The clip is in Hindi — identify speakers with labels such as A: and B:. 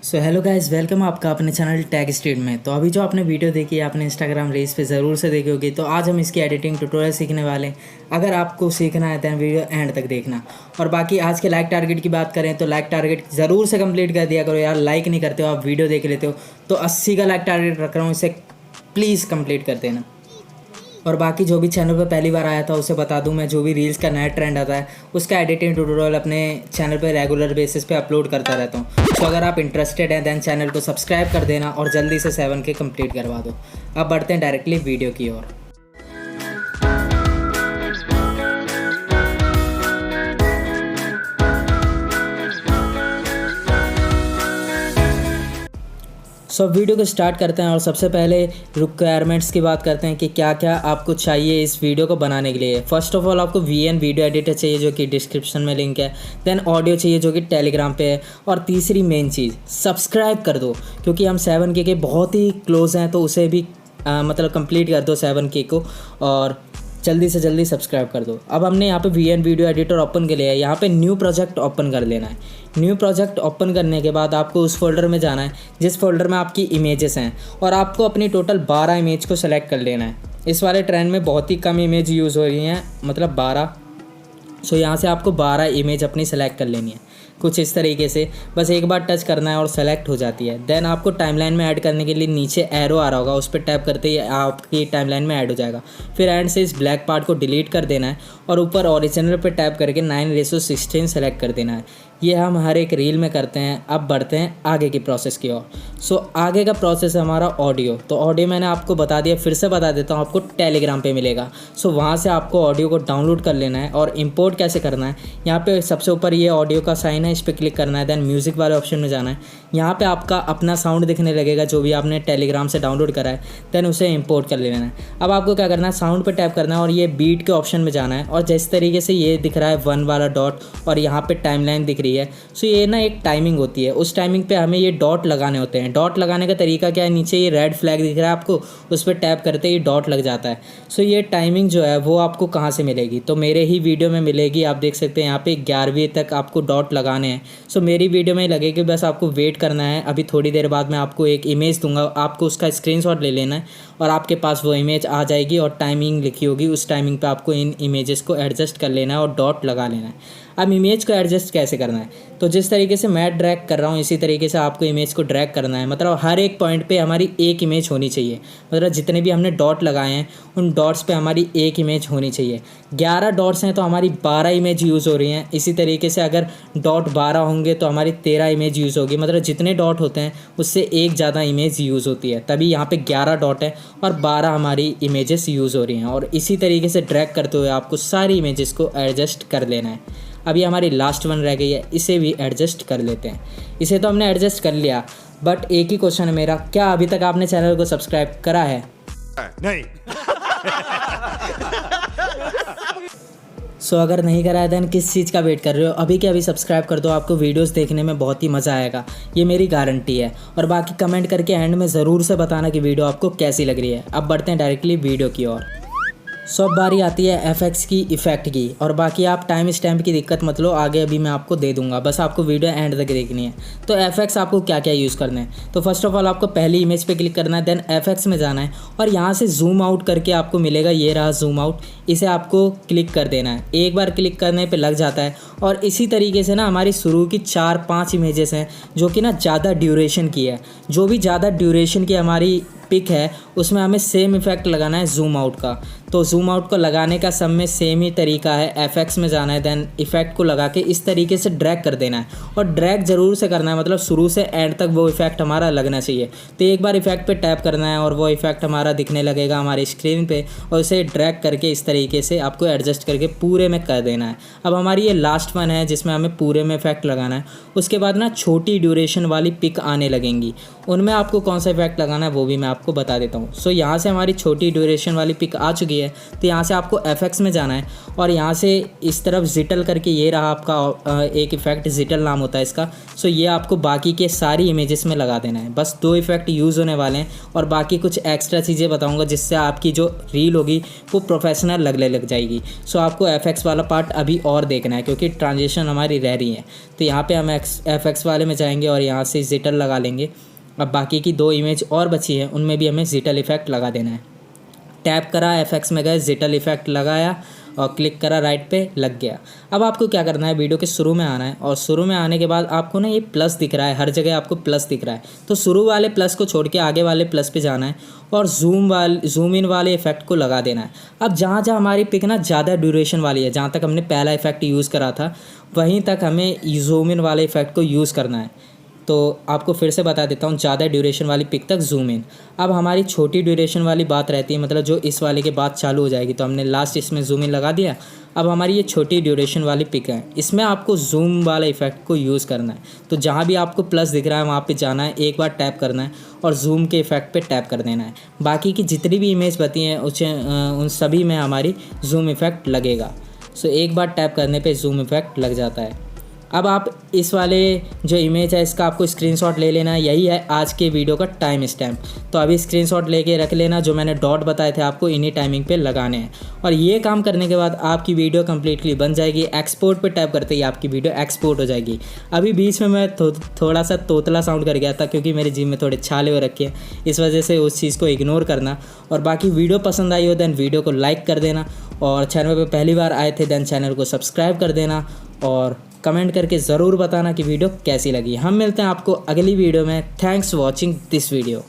A: सो हेलो गाइस, वेलकम आपका अपने चैनल टैग स्ट्रीट में। तो अभी जो आपने वीडियो देखी है आपने इंस्टाग्राम रील्स पे ज़रूर से देखी होगी। तो आज हम इसकी एडिटिंग ट्यूटोरियल सीखने वाले हैं। अगर आपको सीखना है तो वीडियो एंड तक देखना। और बाकी आज के लाइक टारगेट की बात करें तो लाइक टारगेट ज़रूर से कंप्लीट कर दिया करो यार। लाइक नहीं करते हो आप, वीडियो देख लेते हो। तो 80 का लाइक टारगेट रख रहा हूँ, इसे प्लीज़ कंप्लीट कर देना। और बाकी जो भी चैनल पे पहली बार आया था उसे बता दूं, मैं जो भी रील्स का नया ट्रेंड आता है उसका एडिटिंग ट्यूटोरियल अपने चैनल पे रेगुलर बेसिस पे अपलोड करता रहता हूं। तो अगर आप इंटरेस्टेड हैं दैन चैनल को सब्सक्राइब कर देना और जल्दी से 7K कंप्लीट करवा दो। अब बढ़ते हैं डायरेक्टली वीडियो की ओर। वीडियो को स्टार्ट करते हैं और सबसे पहले रिक्वायरमेंट्स की बात करते हैं कि क्या क्या आपको चाहिए इस वीडियो को बनाने के लिए। फर्स्ट ऑफ ऑल आपको VN वीडियो एडिटर चाहिए जो कि डिस्क्रिप्शन में लिंक है। देन ऑडियो चाहिए जो कि टेलीग्राम पे है। और तीसरी मेन चीज़, सब्सक्राइब कर दो क्योंकि हम 7K के बहुत ही क्लोज हैं। तो उसे भी मतलब कंप्लीट कर दो 7K को और जल्दी से जल्दी सब्सक्राइब कर दो। अब हमने यहाँ पे VN वीडियो एडिटर ओपन कर लिया है। यहाँ पे न्यू प्रोजेक्ट ओपन कर लेना है। न्यू प्रोजेक्ट ओपन करने के बाद आपको उस फोल्डर में जाना है जिस फोल्डर में आपकी इमेजेस हैं और आपको अपनी टोटल 12 इमेज को सेलेक्ट कर लेना है। इस वाले ट्रेंड में बहुत ही कम इमेज यूज़ हो रही हैं, मतलब 12। सो यहाँ से आपको 12 इमेज अपनी सेलेक्ट कर लेनी है कुछ इस तरीके से। बस एक बार टच करना है और सेलेक्ट हो जाती है। देन आपको टाइमलाइन में ऐड करने के लिए नीचे एरो आ रहा होगा, उस पर टैप करते ही आपकी टाइमलाइन में ऐड हो जाएगा। फिर एंड से इस ब्लैक पार्ट को डिलीट कर देना है और ऊपर ओरिजिनल पे टैप करके 9:16 सेलेक्ट कर देना है। ये हम हर एक रील में करते हैं। अब बढ़ते हैं आगे की प्रोसेस की ओर। आगे का प्रोसेस है हमारा ऑडियो। तो ऑडियो मैंने आपको बता दिया, फिर से बता देता हूँ, आपको टेलीग्राम पे मिलेगा। वहाँ से आपको ऑडियो को डाउनलोड कर लेना है और इंपोर्ट कैसे करना है। यहाँ पे सबसे ऊपर ये ऑडियो का साइन है, इस पर क्लिक करना है। देन म्यूज़िक वाले ऑप्शन में जाना है। यहाँ पे आपका अपना साउंड दिखने लगेगा जो भी आपने टेलीग्राम से डाउनलोड करा है। देन उसे इंपोर्ट कर लेना है। अब आपको क्या करना है, साउंड पे टैप करना है और ये बीट के ऑप्शन में जाना है। और जिस तरीके से ये दिख रहा है 1 वाला डॉट और यहाँ पे टाइमलाइन दिख रही है। ये ना एक टाइमिंग होती है, उस टाइमिंग पे हमें ये डॉट लगाने होते हैं। डॉट लगाने का तरीका क्या है, नीचे ये रेड फ्लैग दिख रहा है आपको, उस पर टैप करते ही डॉट लग जाता है। ये टाइमिंग जो है वो आपको कहाँ से मिलेगी, तो मेरे ही वीडियो में मिलेगी। आप देख सकते हैं यहाँ पे 11वीं तक आपको डॉट लगाने हैं। मेरी वीडियो में लगेगी, बस आपको वेट करना है। अभी थोड़ी देर बाद मैं आपको एक इमेज दूंगा, आपको उसका स्क्रीनशॉट ले लेना है और आपके पास वो इमेज आ जाएगी और टाइमिंग लिखी होगी। उस टाइमिंग पे आपको इन इमेजेस को एडजस्ट कर लेना है और डॉट लगा लेना है। अब इमेज को एडजस्ट कैसे करना है, तो जिस तरीके से मैं ड्रैग कर रहा हूँ इसी तरीके से आपको इमेज को ड्रैग करना है। मतलब हर एक पॉइंट पे हमारी एक इमेज होनी चाहिए। मतलब जितने भी हमने डॉट लगाए हैं उन डॉट्स पे हमारी एक इमेज होनी चाहिए। 11 डॉट्स हैं तो हमारी 12 इमेज यूज़ हो रही हैं। इसी तरीके से अगर डॉट 12 होंगे तो हमारी 13 इमेज यूज़ होगी। मतलब जितने डॉट होते हैं उससे एक ज़्यादा इमेज यूज़ होती है, तभी यहाँ पे 11 डॉट है और 12 हमारी इमेजेस यूज़ हो रही हैं। और इसी तरीके से ड्रैग करते हुए आपको सारी इमेजेस को एडजस्ट कर लेना है। अभी हमारी लास्ट वन रह गई है, इसे भी एडजस्ट कर लेते हैं। इसे तो हमने एडजस्ट कर लिया, बट एक ही क्वेश्चन है मेरा, क्या अभी तक आपने चैनल को सब्सक्राइब करा है? नहीं। अगर नहीं करा है देन किस चीज़ का वेट कर रहे हो? अभी के अभी सब्सक्राइब कर दो, आपको वीडियोस देखने में बहुत ही मज़ा आएगा, ये मेरी गारंटी है। और बाकी कमेंट करके एंड में ज़रूर से बताना कि वीडियो आपको कैसी लग रही है। अब बढ़ते हैं डायरेक्टली वीडियो की ओर। अब बारी आती है FX की इफ़ेक्ट की। और बाकी आप टाइम स्टैम्प की दिक्कत मत लो, आगे अभी मैं आपको दे दूंगा, बस आपको वीडियो एंड तक देखनी है। तो FX आपको क्या क्या यूज़ करना है, तो फर्स्ट ऑफ ऑल आपको पहली इमेज पे क्लिक करना है। देन FX में जाना है और यहाँ से जूम आउट करके आपको मिलेगा, ये रहा जूम आउट। इसे आपको क्लिक कर देना है। एक बार क्लिक करने पर लग जाता है। और इसी तरीके से ना हमारी शुरू की 4-5 इमेजेस हैं जो कि ना ज़्यादा ड्यूरेशन की है। जो भी ज़्यादा ड्यूरेशन की हमारी पिक है उसमें हमें सेम इफेक्ट लगाना है जूम आउट का। तो जूम आउट को लगाने का सब में सेम ही तरीका है, FX में जाना है। देन इफेक्ट को लगा के इस तरीके से ड्रैग कर देना है और ड्रैग ज़रूर से करना है, मतलब शुरू से एंड तक वो इफेक्ट हमारा लगना चाहिए। तो एक बार इफेक्ट पे टैप करना है और वो इफेक्ट हमारा दिखने लगेगा हमारी स्क्रीन पे और उसे ड्रैग करके इस तरीके से आपको एडजस्ट करके पूरे में कर देना है। अब हमारी ये लास्ट वन है जिसमें हमें पूरे में इफेक्ट लगाना है। उसके बाद ना छोटी ड्यूरेशन वाली पिक आने लगेंगी, उनमें आपको कौन सा इफेक्ट लगाना है वो भी मैं आपको बता देता हूँ। सो यहाँ से हमारी छोटी ड्यूरेशन वाली पिक आ चुकी है, तो यहाँ से आपको FX में जाना है और यहाँ से इस तरफ जिटल करके ये रहा आपका एक इफ़ेक्ट, जिटल नाम होता है इसका। सो ये आपको बाकी के सारी इमेजेस में लगा देना है। बस 2 इफ़ेक्ट यूज़ होने वाले हैं और बाकी कुछ एक्स्ट्रा चीज़ें बताऊँगा जिससे आपकी जो रील होगी वो प्रोफेशनल लगने लग जाएगी। सो आपको FX वाला पार्ट अभी और देखना है क्योंकि ट्रांजिशन हमारी रह रही है। तो यहाँ पे हम FX वाले में जाएंगे और यहाँ से जिटल लगा लेंगे। अब बाकी की 2 इमेज और बची है, उनमें भी हमें जिटल इफ़ेक्ट लगा देना है। टैप करा, FX में गए, जिटल इफ़ेक्ट लगाया और क्लिक करा, राइट पे लग गया। अब आपको क्या करना है, वीडियो के शुरू में आना है और शुरू में आने के बाद आपको ना ये प्लस दिख रहा है, हर जगह आपको प्लस दिख रहा है। तो शुरू वाले प्लस को छोड़ के आगे वाले प्लस पे जाना है और जूम इन वाले इफ़ेक्ट को लगा देना है। अब जहाँ जहाँ हमारी पिक ना ज़्यादा ड्यूरेशन वाली है, जहाँ तक हमने पहला इफ़ेक्ट यूज़ करा था वहीं तक हमें जूम इन वाले इफ़ेक्ट को यूज़ करना है। तो आपको फिर से बता देता हूँ, ज़्यादा ड्यूरेशन वाली पिक तक जूम इन। अब हमारी छोटी ड्यूरेशन वाली बात रहती है, मतलब जो इस वाले के बाद चालू हो जाएगी। तो हमने लास्ट इसमें जूम इन लगा दिया। अब हमारी ये छोटी ड्यूरेशन वाली पिक है, इसमें आपको जूम वाला इफ़ेक्ट को यूज़ करना है। तो जहाँ भी आपको प्लस दिख रहा है वहाँ पे जाना है, एक बार टैप करना है और जूम के इफ़ेक्ट पे टैप कर देना है। बाकी की जितनी भी इमेज बची हैं उन सभी में हमारी जूम इफ़ेक्ट लगेगा। सो एक बार टैप करने पे जूम इफ़ेक्ट लग जाता है। अब आप इस वाले जो इमेज है इसका आपको स्क्रीनशॉट ले लेना है। यही है आज के वीडियो का टाइम स्टैम्प। तो अभी स्क्रीनशॉट लेके रख लेना, जो मैंने डॉट बताए थे आपको इन्हीं टाइमिंग पे लगाने हैं। और ये काम करने के बाद आपकी वीडियो कम्प्लीटली बन जाएगी। एक्सपोर्ट पे टैप करते ही आपकी वीडियो एक्सपोर्ट हो जाएगी। अभी बीच में मैं थोड़ा सा तोतला साउंड कर गया था क्योंकि मेरे जिम में थोड़े छाले हो रखे हैं, इस वजह से उस चीज़ को इग्नोर करना। और बाकी वीडियो पसंद आई हो दैन वीडियो को लाइक कर देना और चैनल पर पहली बार आए थे दैन चैनल को सब्सक्राइब कर देना और कमेंट करके ज़रूर बताना कि वीडियो कैसी लगी। हम मिलते हैं आपको अगली वीडियो में। Thanks for watching this video.